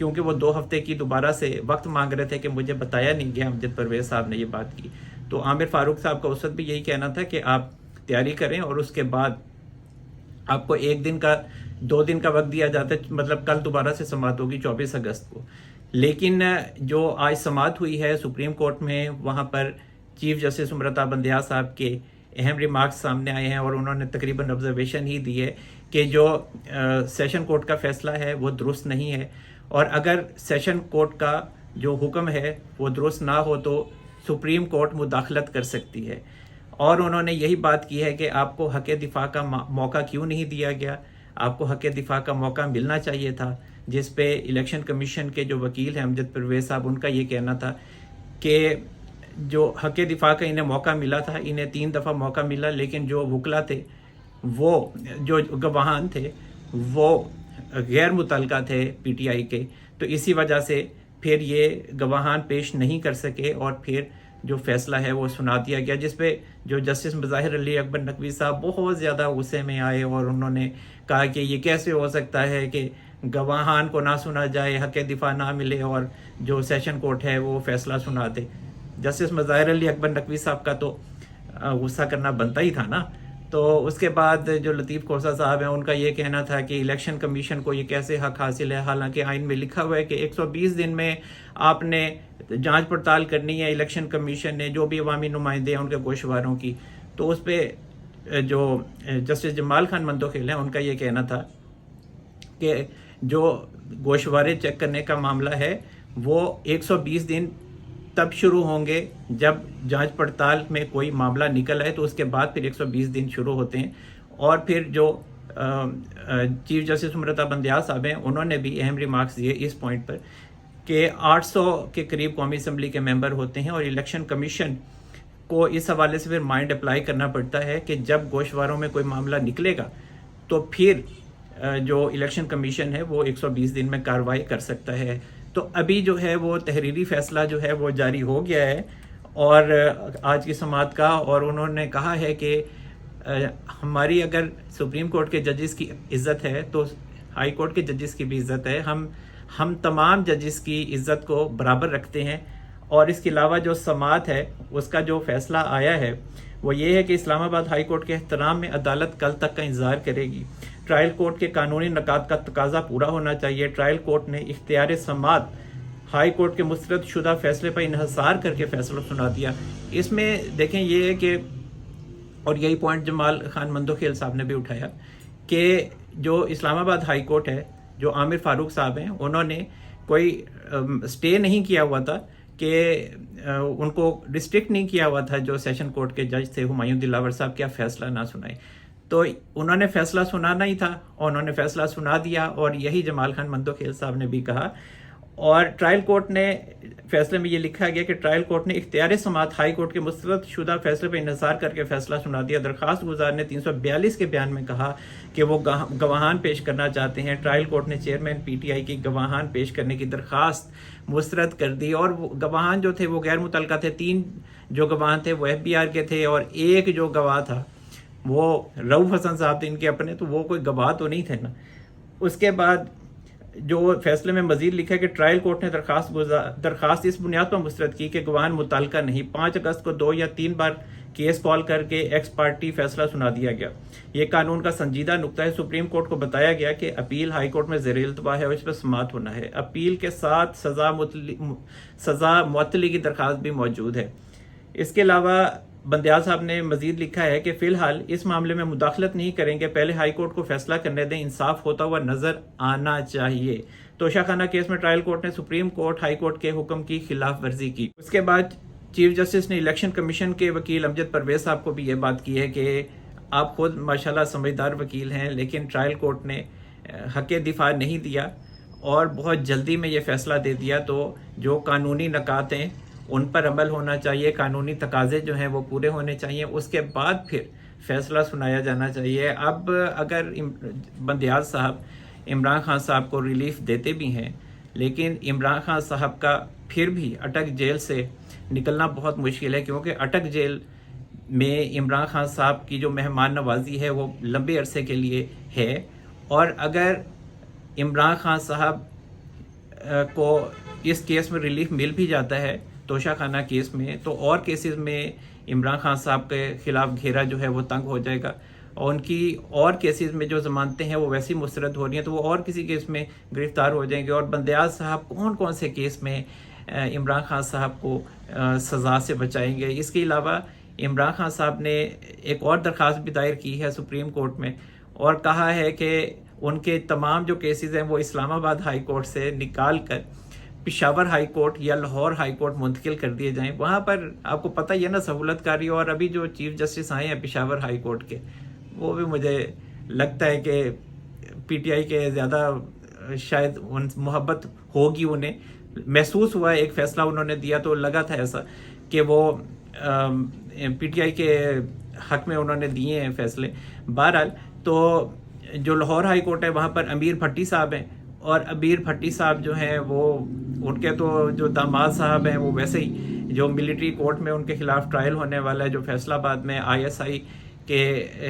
کیونکہ وہ 2 ہفتے کی دوبارہ سے وقت مانگ رہے تھے کہ مجھے بتایا نہیں گیا امجد پرویز صاحب نے یہ بات کی. تو عامر فاروق صاحب کا اس وقت بھی یہی کہنا تھا کہ آپ تیاری کریں اور اس کے بعد آپ کو 1 دن کا 2 دن کا وقت دیا جاتا ہے, مطلب کل دوبارہ سے سماعت ہوگی 24 اگست کو. لیکن جو آج سماعت ہوئی ہے سپریم کورٹ میں, وہاں پر چیف جسٹس امرتا بندیا صاحب کے اہم ریمارکس سامنے آئے ہیں اور انہوں نے تقریباً آبزرویشن ہی دی ہے کہ جو سیشن کورٹ کا فیصلہ ہے وہ درست نہیں ہے, اور اگر سیشن کورٹ کا جو حکم ہے وہ درست نہ ہو تو سپریم کورٹ مداخلت کر سکتی ہے. اور انہوں نے یہی بات کی ہے کہ آپ کو حق دفاع کا موقع کیوں نہیں دیا گیا, آپ کو حق دفاع کا موقع ملنا چاہیے تھا, جس پہ الیکشن کمیشن کے جو وکیل ہیں امجد پرویز صاحب, ان کا یہ کہنا تھا کہ جو حق دفاع کا انہیں موقع ملا تھا, انہیں 3 دفعہ موقع ملا, لیکن جو وکلا تھے, وہ جو گواہان تھے وہ غیر متعلقہ تھے پی ٹی آئی کے, تو اسی وجہ سے پھر یہ گواہان پیش نہیں کر سکے اور پھر جو فیصلہ ہے وہ سنا دیا گیا, جس پہ جو جسٹس مظاہر علی اکبر نقوی صاحب بہت زیادہ غصے میں آئے اور انہوں نے کہا کہ یہ کیسے ہو سکتا ہے کہ گواہان کو نہ سنا جائے, حق دفاع نہ ملے اور جو سیشن کورٹ ہے وہ فیصلہ سنا دے. جسٹس مظاہر علی اکبر نقوی صاحب کا تو غصہ کرنا بنتا ہی تھا نا. تو اس کے بعد جو لطیف کھوسہ صاحب ہیں, ان کا یہ کہنا تھا کہ الیکشن کمیشن کو یہ کیسے حق حاصل ہے, حالانکہ آئین میں لکھا ہوا ہے کہ 120 دن میں آپ نے جانچ پڑتال کرنی ہے الیکشن کمیشن نے جو بھی عوامی نمائندے ہیں ان کے گوشواروں کی. تو اس پہ جو جسٹس جمال خان مندوخیل ہیں, ان کا یہ کہنا تھا کہ جو گوشوارے چیک کرنے کا معاملہ ہے وہ 120 دن تب شروع ہوں گے جب جانچ پڑتال میں کوئی معاملہ نکل آئے, تو اس کے بعد پھر 120 دن شروع ہوتے ہیں. اور پھر جو چیف جسٹس امرتا بندیا صاحب ہیں, انہوں نے بھی اہم ریمارکس دیے اس پوائنٹ پر کہ 800 کے قریب قومی اسمبلی کے ممبر ہوتے ہیں اور الیکشن کمیشن کو اس حوالے سے پھر مائنڈ اپلائی کرنا پڑتا ہے کہ جب گوشواروں میں کوئی معاملہ نکلے گا تو پھر جو الیکشن کمیشن ہے وہ 120 دن میں کارروائی کر سکتا ہے. تو ابھی جو ہے وہ تحریری فیصلہ جو ہے وہ جاری ہو گیا ہے اور آج کی سماعت کا, اور انہوں نے کہا ہے کہ ہماری اگر سپریم کورٹ کے ججز کی عزت ہے تو ہائی کورٹ کے ججز کی بھی عزت ہے, ہم تمام ججز کی عزت کو برابر رکھتے ہیں. اور اس کے علاوہ جو سماعت ہے اس کا جو فیصلہ آیا ہے وہ یہ ہے کہ اسلام آباد ہائی کورٹ کے احترام میں عدالت کل تک کا انتظار کرے گی. ٹرائل کورٹ کے قانونی نکات کا تقاضا پورا ہونا چاہیے. ٹرائل کورٹ نے اختیار سماعت ہائی کورٹ کے مسترد شدہ فیصلے پر انحصار کر کے فیصلہ سنا دیا. اس میں دیکھیں یہ ہے کہ, اور یہی پوائنٹ جمال خان مندوخیل صاحب نے بھی اٹھایا کہ جو اسلام آباد ہائی کورٹ ہے, جو عامر فاروق صاحب ہیں, انہوں نے کوئی سٹے نہیں کیا ہوا تھا کہ ان کو ریسٹرکٹ نہیں کیا ہوا تھا جو سیشن کورٹ کے جج تھے ہمایوں دلاور صاحب کیا فیصلہ نہ سنائے. تو انہوں نے فیصلہ سنانا ہی تھا اور انہوں نے فیصلہ سنا دیا, اور یہی جمال خان مندوخیل صاحب نے بھی کہا. اور ٹرائل کورٹ نے فیصلے میں یہ لکھا گیا کہ ٹرائل کورٹ نے اختیار سماعت ہائی کورٹ کے مسترد شدہ فیصلے پر انحصار کر کے فیصلہ سنا دیا. درخواست گزار نے 342 کے بیان میں کہا کہ وہ گواہان پیش کرنا چاہتے ہیں. ٹرائل کورٹ نے چیئرمین پی ٹی آئی کی گواہان پیش کرنے کی درخواست مسترد کر دی, اور گواہان جو تھے وہ غیر متعلقہ تھے. 3 جو گواہان تھے وہ ایف بی آر کے تھے, اور 1 جو گواہ تھا وہ رؤف حسن صاحب تھے ان کے اپنے, تو وہ کوئی گواہ تو نہیں تھے نا. اس کے بعد جو فیصلے میں مزید لکھا ہے کہ ٹرائل کورٹ نے درخواست اس بنیاد پر مسترد کی کہ گواہان متعلقہ نہیں. 5 اگست کو 2 یا 3 بار کیس کال کر کے ایکس پارٹی فیصلہ سنا دیا گیا. یہ قانون کا سنجیدہ نقطہ ہے. سپریم کورٹ کو بتایا گیا کہ اپیل ہائی کورٹ میں زیر التوا ہے اور اس پر سماعت ہونا ہے. اپیل کے ساتھ سزا معطلی کی درخواست بھی موجود ہے. اس کے علاوہ بندیال صاحب نے مزید لکھا ہے کہ فی الحال اس معاملے میں مداخلت نہیں کریں گے, پہلے ہائی کورٹ کو فیصلہ کرنے دیں, انصاف ہوتا ہوا نظر آنا چاہیے. توشہ خانہ کیس میں ٹرائل کورٹ نے سپریم کورٹ ہائی کورٹ کے حکم کی خلاف ورزی کی. اس کے بعد چیف جسٹس نے الیکشن کمیشن کے وکیل امجد پرویز صاحب کو بھی یہ بات کی ہے کہ آپ خود ماشاءاللہ سمجھدار وکیل ہیں, لیکن ٹرائل کورٹ نے حق دفاع نہیں دیا اور بہت جلدی میں یہ فیصلہ دے دیا. تو جو قانونی نکات ہیں ان پر عمل ہونا چاہیے, قانونی تقاضے جو ہیں وہ پورے ہونے چاہیے, اس کے بعد پھر فیصلہ سنایا جانا چاہیے. اب اگر بندیال صاحب عمران خان صاحب کو ریلیف دیتے بھی ہیں, لیکن عمران خان صاحب کا پھر بھی اٹک جیل سے نکلنا بہت مشکل ہے, کیونکہ اٹک جیل میں عمران خان صاحب کی جو مہمان نوازی ہے وہ لمبے عرصے کے لیے ہے. اور اگر عمران خان صاحب کو اس کیس میں ریلیف مل بھی جاتا ہے توشہ خانہ کیس میں، تو اور کیسز میں عمران خان صاحب کے خلاف گھیرا جو ہے وہ تنگ ہو جائے گا، اور ان کی اور کیسز میں جو ضمانتیں ہیں وہ ویسی مسترد ہو رہی ہیں تو وہ اور کسی کیس میں گرفتار ہو جائیں گے. اور بندیاز صاحب کون کون سے کیس میں عمران خان صاحب کو سزا سے بچائیں گے. اس کے علاوہ عمران خان صاحب نے ایک اور درخواست بھی دائر کی ہے سپریم کورٹ میں، اور کہا ہے کہ ان کے تمام جو کیسز ہیں وہ اسلام آباد ہائی کورٹ سے نکال کر پشاور ہائی کورٹ یا لاہور ہائی کورٹ منتقل کر دیے جائیں. وہاں پر آپ کو پتہ ہی ہے نا سہولت کاری. اور ابھی جو چیف جسٹس آئے ہیں پشاور ہائی کورٹ کے، وہ بھی مجھے لگتا ہے کہ پی ٹی آئی کے زیادہ شاید محبت ہوگی، انہیں محسوس ہوا ایک فیصلہ انہوں نے دیا تو لگا تھا ایسا کہ وہ پی ٹی آئی کے حق میں انہوں نے دیے ہیں فیصلے. بہرحال تو جو لاہور ہائی کورٹ ہے وہاں پر امیر بھٹی صاحب ہیں، اور امیر بھٹی صاحب جو ہیں وہ ان کے تو جو داماد صاحب ہیں وہ ویسے ہی جو ملٹری کورٹ میں ان کے خلاف ٹرائل ہونے والا ہے، جو فیصلہ آباد میں آئی ایس آئی کے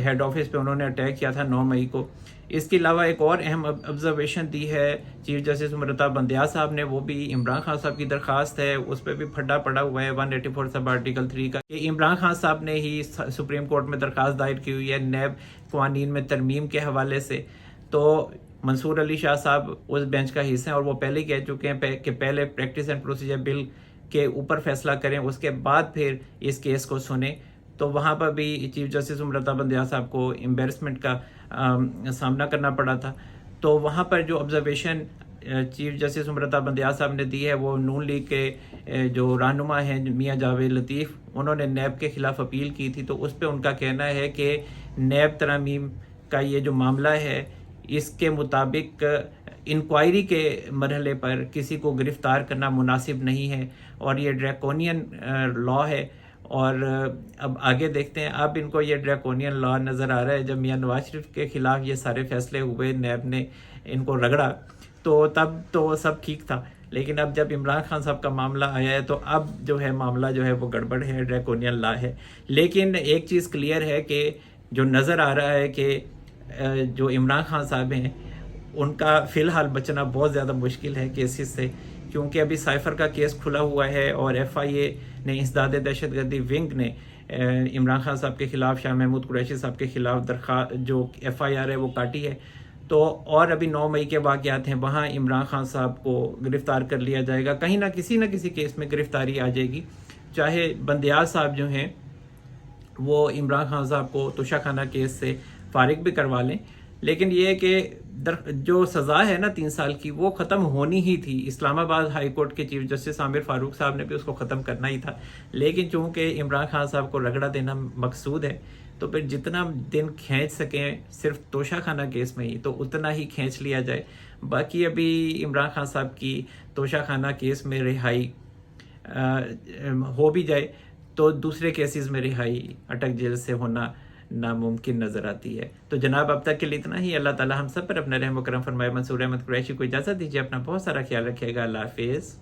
ہیڈ آفس پہ انہوں نے اٹیک کیا تھا 9 مئی کو. اس کے علاوہ ایک اور اہم آبزرویشن دی ہے چیف جسٹس امرتا بندیاز صاحب نے، وہ بھی عمران خان صاحب کی درخواست ہے، اس پہ بھی پھڈا پڑا ہوا ہے 184 سب آرٹیکل 3 کا، کہ عمران خان صاحب نے ہی سپریم کورٹ میں درخواست دائر کی ہوئی ہے نیب قوانین میں ترمیم کے حوالے سے. تو منصور علی شاہ صاحب اس بینچ کا حصہ ہیں، اور وہ پہلے ہی کہہ چکے ہیں کہ پہلے پریکٹس اینڈ پروسیجر بل کے اوپر فیصلہ کریں، اس کے بعد پھر اس کیس کو سنیں. تو وہاں پر بھی چیف جسٹس امرتا بندیاز صاحب کو امبیرسمنٹ کا سامنا کرنا پڑا تھا. تو وہاں پر جو آبزرویشن چیف جسٹس امرتا بندیاز صاحب نے دی ہے، وہ نون لیگ کے جو رہنما ہیں میاں جاوید لطیف، انہوں نے نیب کے خلاف اپیل کی تھی. تو اس پہ ان کا کہنا ہے کہ نیب ترامیم کا یہ جو معاملہ ہے، اس کے مطابق انکوائری کے مرحلے پر کسی کو گرفتار کرنا مناسب نہیں ہے، اور یہ ڈریکونین لا ہے. اور اب آگے دیکھتے ہیں، اب ان کو یہ ڈریکونین لا نظر آ رہا ہے. جب میاں نواز شریف کے خلاف یہ سارے فیصلے ہوئے، نیب نے ان کو رگڑا، تو تب تو سب ٹھیک تھا، لیکن اب جب عمران خان صاحب کا معاملہ آیا ہے تو اب جو ہے معاملہ جو ہے وہ گڑبڑ ہے، ڈریکونین لا ہے. لیکن ایک چیز کلیئر ہے کہ جو نظر آ رہا ہے کہ جو عمران خان صاحب ہیں ان کا فی الحال بچنا بہت زیادہ مشکل ہے کیسز سے، کیونکہ ابھی سائفر کا کیس کھلا ہوا ہے، اور ایف آئی اے نے انسداد دہشت گردی ونگ نے عمران خان صاحب کے خلاف، شاہ محمود قریشی صاحب کے خلاف درخواست جو ایف آئی آر ہے وہ کاٹی ہے. تو اور ابھی 9 مئی کے واقعات ہیں، وہاں عمران خان صاحب کو گرفتار کر لیا جائے گا، کہیں نہ کسی کیس میں گرفتاری آ جائے گی. چاہے بندیاز صاحب جو ہیں وہ عمران خان صاحب کو توشہ خانہ کیس سے فارغ بھی کروا لیں، لیکن یہ ہے کہ جو سزا ہے نا 3 سال کی، وہ ختم ہونی ہی تھی. اسلام آباد ہائی کورٹ کے چیف جسٹس عامر فاروق صاحب نے بھی اس کو ختم کرنا ہی تھا، لیکن چونکہ عمران خان صاحب کو رگڑا دینا مقصود ہے، تو پھر جتنا دن کھینچ سکیں صرف توشہ خانہ کیس میں ہی تو اتنا ہی کھینچ لیا جائے. باقی ابھی عمران خان صاحب کی توشہ خانہ کیس میں رہائی ہو بھی جائے تو دوسرے کیسز میں رہائی اٹک جیل سے ہونا ناممکن نظر آتی ہے. تو جناب اب تک کے لیے اتنا ہی. اللہ تعالی ہم سب پر اپنا رحم و کرم فرمائے. منصور احمد قریشی کو اجازت دیجیے. اپنا بہت سارا خیال رکھیے گا. اللہ حافظ.